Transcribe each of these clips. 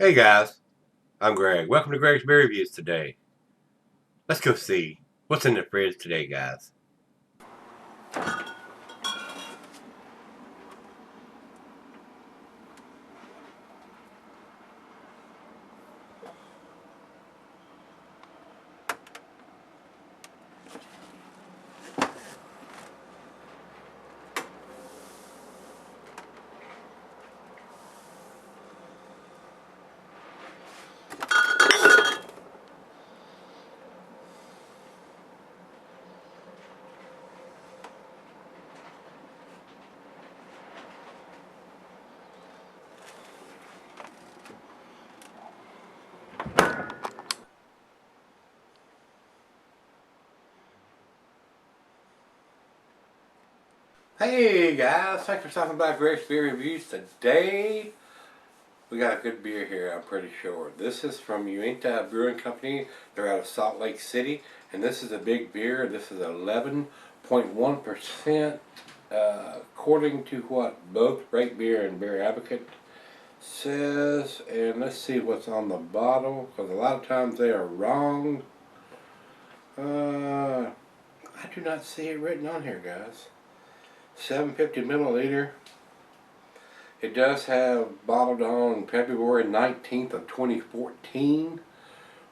Hey guys, I'm Greg. Welcome to Gregsbeerreviews today. Let's go see what's in the fridge today, guys. Hey guys, thanks for stopping by Gregsbeerreviews today. We got a good beer here, I'm pretty sure. This is from Uinta Brewing Company. They're out of Salt Lake City, and this is a big beer. This is 11.1%, according to what both Great Beer and Beer Advocate says. And let's see what's on the bottle, because a lot of times they are wrong. I do not see it written on here, guys. 750 milliliter. It does have bottled on February 19th of 2014.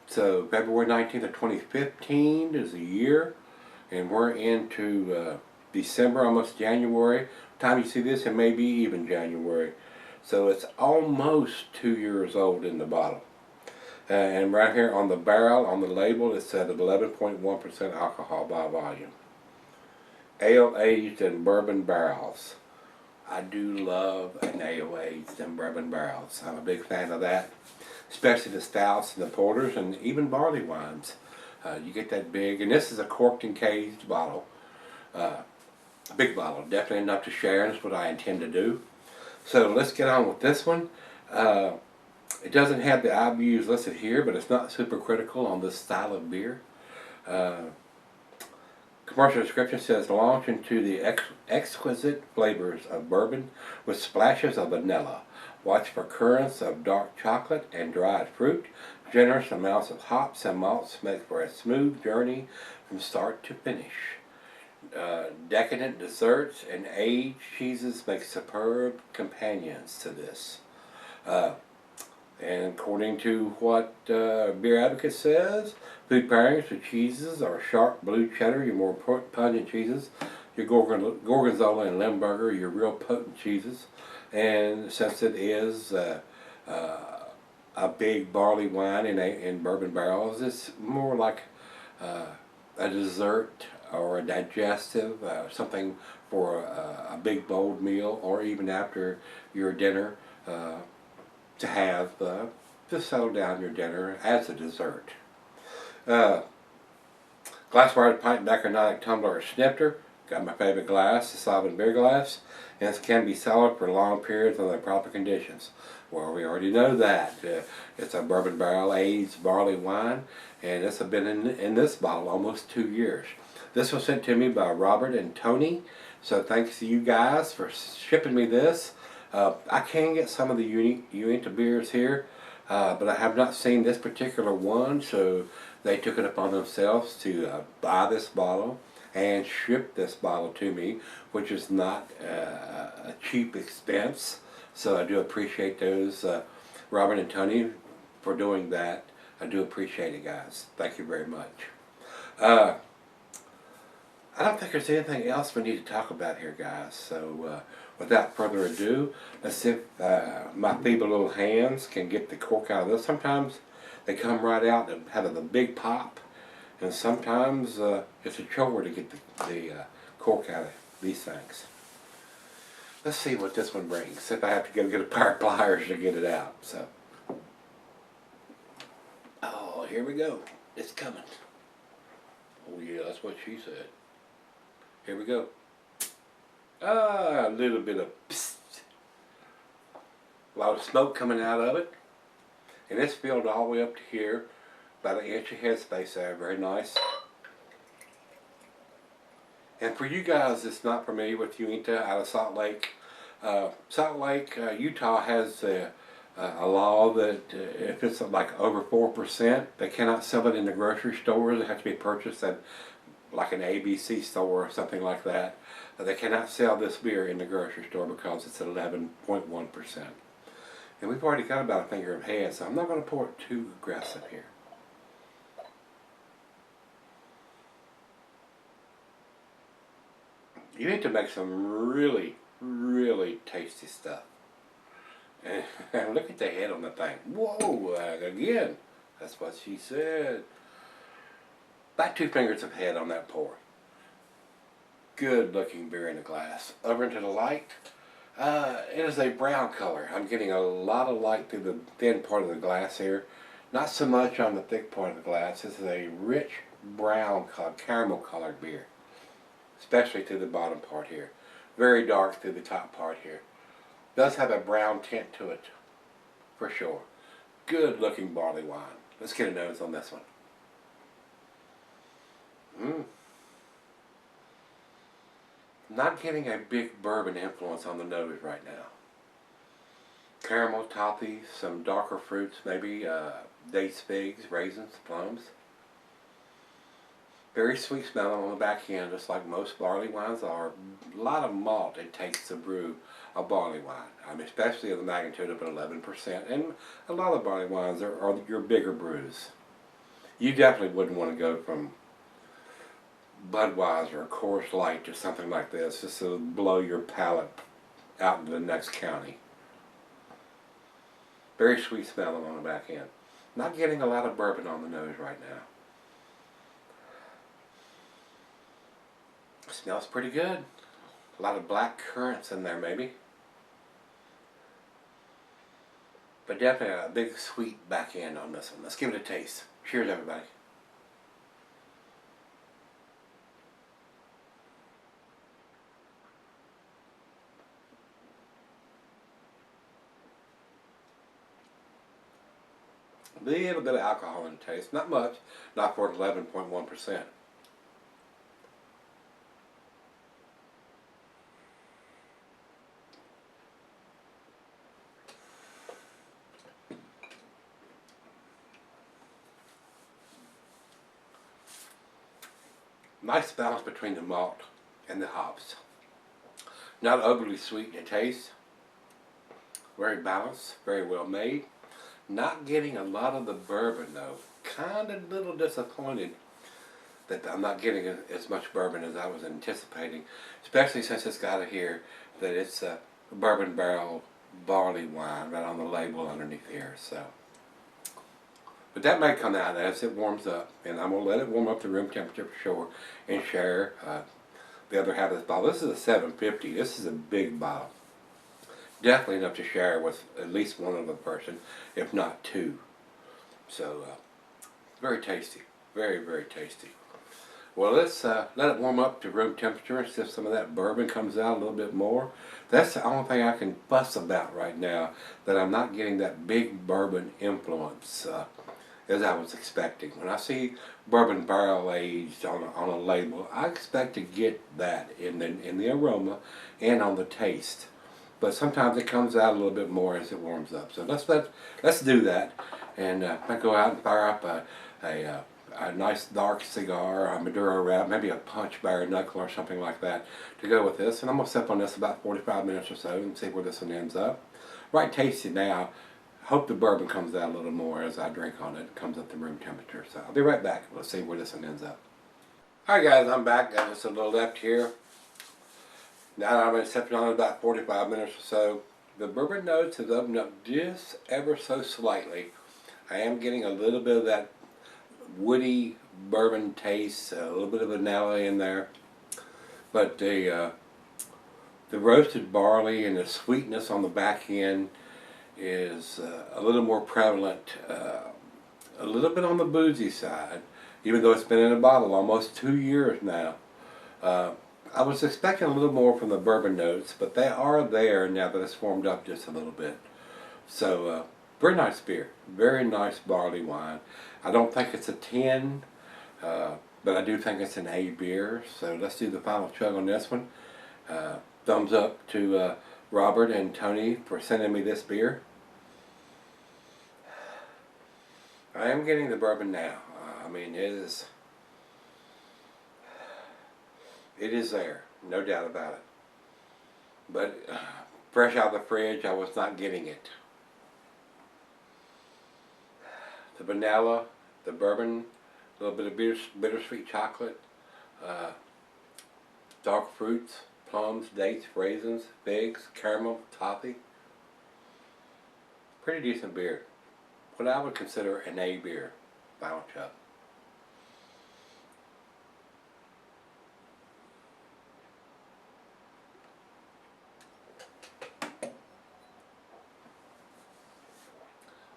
So February 19th of 2015 is the year. And we're into December, almost January. By the time you see this, it may be even January. So it's almost 2 years old in the bottle. And right here on the barrel, on the label, it said 11.1% alcohol by volume. Ale aged in bourbon barrels. I do love an ale aged in bourbon barrels. I'm a big fan of that, especially the stouts and the porters and even barley wines. You get that big, and this is a corked and caged bottle, a big bottle, definitely enough to share, and that's what I intend to do. So let's get on with this one. It doesn't have the IBUs listed here, but it's not super critical on this style of beer. Commercial description says, launch into the exquisite flavors of bourbon with splashes of vanilla. Watch for currents of dark chocolate and dried fruit. Generous amounts of hops and malts make for a smooth journey from start to finish. Decadent desserts and aged cheeses make superb companions to this. And according to what Beer Advocate says, food pairings with cheeses are sharp blue cheddar, your more pungent cheeses, your Gorgonzola and Limburger, your real potent cheeses. And since it is a big barley wine in bourbon barrels, it's more like a dessert or a digestive, something for a big bold meal, or even after your dinner. To have to settle down your dinner as a dessert. Glassware, pint, back, or nonic tumbler or snifter. Got my favorite glass, the solid beer glass, and it can be solid for long periods under proper conditions. Well, we already know that. It's a bourbon barrel aged barley wine, and it's been in this bottle almost 2 years. This was sent to me by Robert and Tony, so thanks to you guys for shipping me this. I can get some of the Uinta beers here, but I have not seen this particular one, so they took it upon themselves to buy this bottle and ship this bottle to me, which is not a cheap expense. So I do appreciate those, Robert and Tony, for doing that. I do appreciate it, guys. Thank you very much. I don't think there's anything else we need to talk about here, guys. So without further ado, let's see if my feeble little hands can get the cork out of this. Sometimes they come right out and have a big pop, and sometimes it's a chore to get the cork out of these things. Let's see what this one brings, if I have to go get a pair of pliers to get it out. So, oh, here we go. It's coming. Oh yeah, that's what she said. Here we go. A little bit of psst. A lot of smoke coming out of it. And it's filled all the way up to here. About an inch of headspace there. Very nice. And for you guys that's not familiar with Uinta out of Salt Lake, Utah has A law that if it's like over 4%, they cannot sell it in the grocery stores. It has to be purchased at like an ABC store or something like that. They cannot sell this beer in the grocery store because it's 11.1%. And we've already got about a finger of head, so I'm not going to pour it too aggressive here. You need to make some really, really tasty stuff. And look at the head on the thing. Whoa, again, that's what she said. About 2 fingers of head on that pour. Good looking beer in the glass. Over into the light. It is a brown color. I'm getting a lot of light through the thin part of the glass here. Not so much on the thick part of the glass. This is a rich brown color, caramel colored beer. Especially through the bottom part here. Very dark through the top part here. Does have a brown tint to it, for sure. Good looking barley wine. Let's get a nose on this one. Not getting a big bourbon influence on the nose right now. Caramel, toffee, some darker fruits, maybe dates, figs, raisins, plums. Very sweet smelling on the back end, just like most barley wines are. A lot of malt it takes to brew a barley wine. I mean, especially of the magnitude of 11%. And a lot of barley wines are your bigger brews. You definitely wouldn't want to go from Budweiser or Coors Light to something like this, just to blow your palate out into the next county. Very sweet smelling on the back end. Not getting a lot of bourbon on the nose right now. Smells pretty good. A lot of black currants in there maybe. But definitely a big sweet back end on this one. Let's give it a taste. Cheers everybody. A little bit of alcohol in the taste. Not much. Not for 11.1%. Nice balance between the malt and the hops. Not overly sweet in the taste. Very balanced, very well made. Not getting a lot of the bourbon though. Kind of a little disappointed that I'm not getting as much bourbon as I was anticipating. Especially since it's got it here that it's a bourbon barrel barley wine right on the label underneath here. So. But that may come out as it warms up, and I'm going to let it warm up to room temperature for sure, and share the other half of this bottle. This is a 750. This is a big bottle. Definitely enough to share with at least one other person, if not two. So, very tasty. Very, very tasty. Well, let's let it warm up to room temperature and see if some of that bourbon comes out a little bit more. That's the only thing I can fuss about right now, that I'm not getting that big bourbon influence as I was expecting. When I see bourbon barrel aged on a label, I expect to get that in the aroma and on the taste. But sometimes it comes out a little bit more as it warms up. So let's do that, and I go out and fire up a nice dark cigar, a Maduro wrap, maybe a punch bare knuckle or something like that to go with this. And I'm gonna sip on this about 45 minutes or so and see where this one ends up. Right tasty now. Hope the bourbon comes out a little more as I drink on it. It comes up to room temperature. So I'll be right back. Let's see where this one ends up. Alright guys, I'm back. Got just a little left here. Now that I've been sipping on it about 45 minutes or so, the bourbon notes have opened up just ever so slightly. I am getting a little bit of that woody bourbon taste, a little bit of vanilla in there. But the roasted barley and the sweetness on the back end is a little more prevalent, a little bit on the boozy side, even though it's been in a bottle almost 2 years now. I was expecting a little more from the bourbon notes, but they are there now that it's warmed up just a little bit. So, very nice beer. Very nice barley wine. I don't think it's a 10, but I do think it's an A beer. So let's do the final chug on this one. Thumbs up to Robert and Tony for sending me this beer. I am getting the bourbon now. I mean, it is there, no doubt about it. But fresh out of the fridge, I was not getting it. The vanilla, the bourbon, a little bit of bittersweet chocolate, dark fruits, plums, dates, raisins, figs, caramel, toffee. Pretty decent beer. What I would consider an A beer, final chug.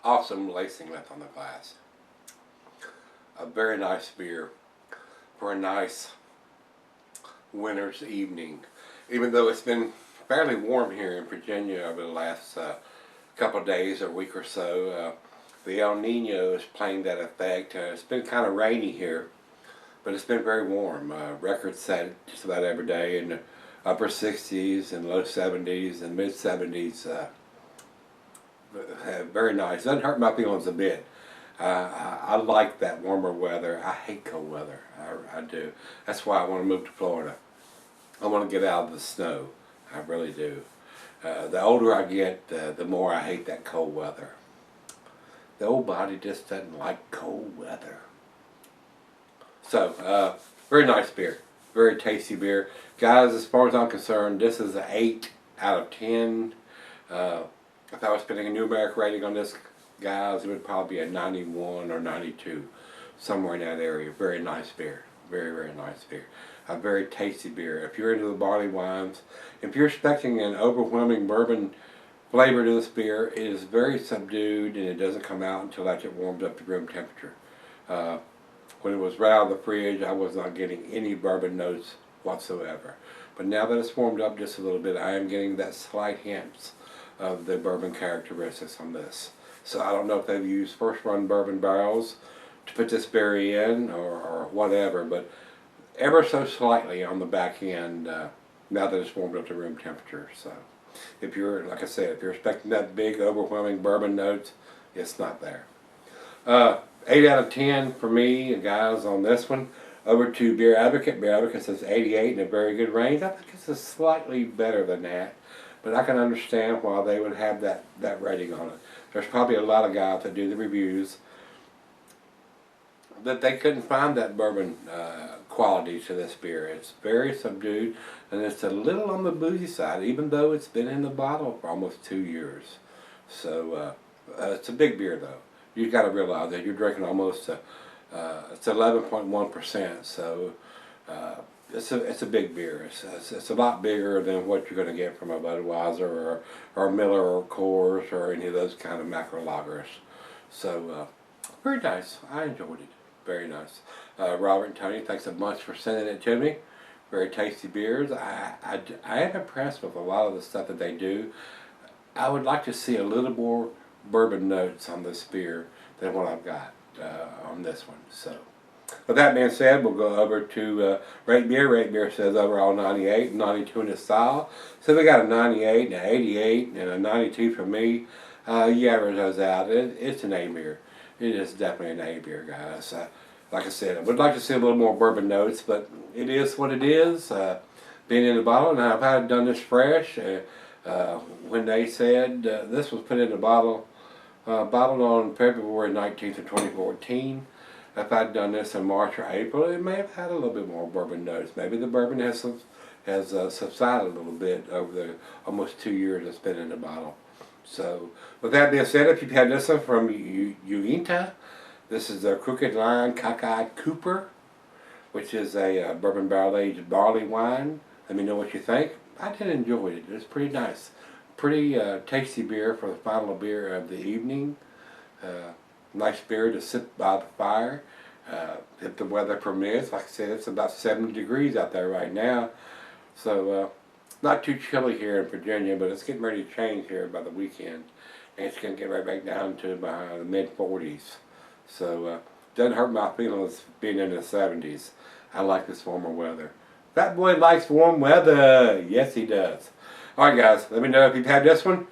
Awesome lacing left on the glass. A very nice beer for a nice winter's evening. Even though it's been fairly warm here in Virginia over the last couple of days or week or so, the El Nino is playing that effect. It's been kind of rainy here, but it's been very warm. Records set just about every day in the upper 60s and low 70s and mid 70s. Very nice. Doesn't hurt my feelings a bit. I like that warmer weather. I hate cold weather. I do. That's why I want to move to Florida. I want to get out of the snow. I really do. The older I get, the more I hate that cold weather. The old body just doesn't like cold weather. So, very nice beer. Very tasty beer. Guys, as far as I'm concerned, this is an 8 out of 10. If I was putting a numeric rating on this, guys, it would probably be a 91 or 92. Somewhere in that area. Very nice beer. Very, very nice beer. A very tasty beer. If you're into the barley wines, if you're expecting an overwhelming bourbon flavor to this beer, it is very subdued and it doesn't come out until after it warms up to room temperature. When it was right out of the fridge, I was not getting any bourbon notes whatsoever. But now that it's warmed up just a little bit, I am getting that slight hints of the bourbon characteristics on this. So I don't know if they've used first run bourbon barrels to put this berry in or whatever, but ever so slightly on the back end now that it's warmed up to room temperature. So if you're, like I said, if you're expecting that big overwhelming bourbon notes, it's not there. 8 out of 10 for me, guys, on this one. Over to Beer Advocate. Beer Advocate says 88 in a very good range. I think it's slightly better than that, but I can understand why they would have that rating on it. There's probably a lot of guys that do the reviews that they couldn't find that bourbon quality to this beer. It's very subdued, and it's a little on the boozy side, even though it's been in the bottle for almost 2 years. So it's a big beer, though. You've got to realize that you're drinking almost it's 11.1%. So it's a big beer. It's a lot bigger than what you're going to get from a Budweiser or Miller or Coors or any of those kind of macro lagers. So very nice. I enjoyed it. Very nice. Robert and Tony, thanks so much for sending it to me. Very tasty beers. I am impressed with a lot of the stuff that they do. I would like to see a little more bourbon notes on this beer than what I've got on this one. So, with that being said, we'll go over to Rate Beer. Rate Beer says overall 98, 92 in the style. So we got a 98, and an 88, and a 92 for me. You average those out. It's an A beer. It is definitely an A beer, guys. Like I said, I would like to see a little more bourbon notes, but it is what it is. Being in the bottle, and I've had done this fresh. When they said this was put in the bottle, bottled on February 19th of 2014. If I'd done this in March or April, it may have had a little bit more bourbon notes. Maybe the bourbon has subsided a little bit over the almost 2 years it's been in the bottle. So, with that being said, if you've had this one from Uinta, this is their Crooked Line Cockeyed Cooper, which is a bourbon barrel aged barley wine. Let me know what you think. I did enjoy it. It was pretty nice. Pretty tasty beer for the final beer of the evening. Nice beer to sit by the fire. If the weather permits, like I said, it's about 70 degrees out there right now. So, not too chilly here in Virginia, but it's getting ready to change here by the weekend. And it's going to get right back down to the mid-40s. So, doesn't hurt my feelings being in the 70s. I like this warmer weather. That boy likes warm weather. Yes, he does. Alright, guys, let me know if you've had this one.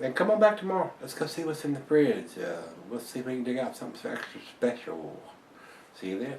And come on back tomorrow. Let's go see what's in the fridge. We'll see if we can dig out something extra special. See you then.